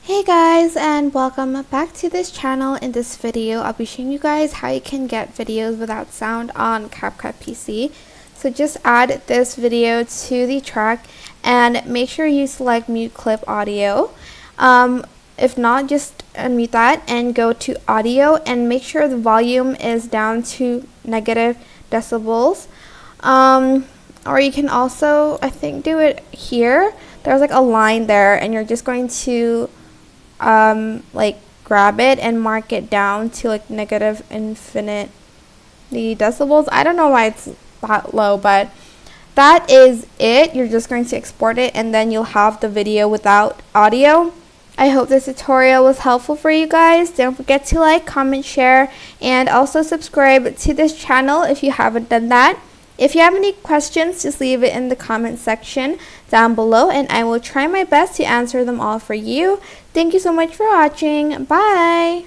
Hey guys, and welcome back to this channel. In this video I'll be showing you guys how you can get videos without sound on CapCut PC. So just add this video to the track and make sure you select mute clip audio. If not, just unmute that and go to audio and make sure the volume is down to negative decibels. Or you can also, I think, do it here. There's like a line there and you're just going to like grab it and mark it down to like negative infinity decibels. I don't know why it's that low, but that is it. You're just going to export it and then you'll have the video without audio. I hope this tutorial was helpful for you guys. Don't forget to like, comment, share, and also subscribe to this channel if you haven't done that. If you have any questions, just leave it in the comment section down below and I will try my best to answer them all for you. Thank you so much for watching. Bye!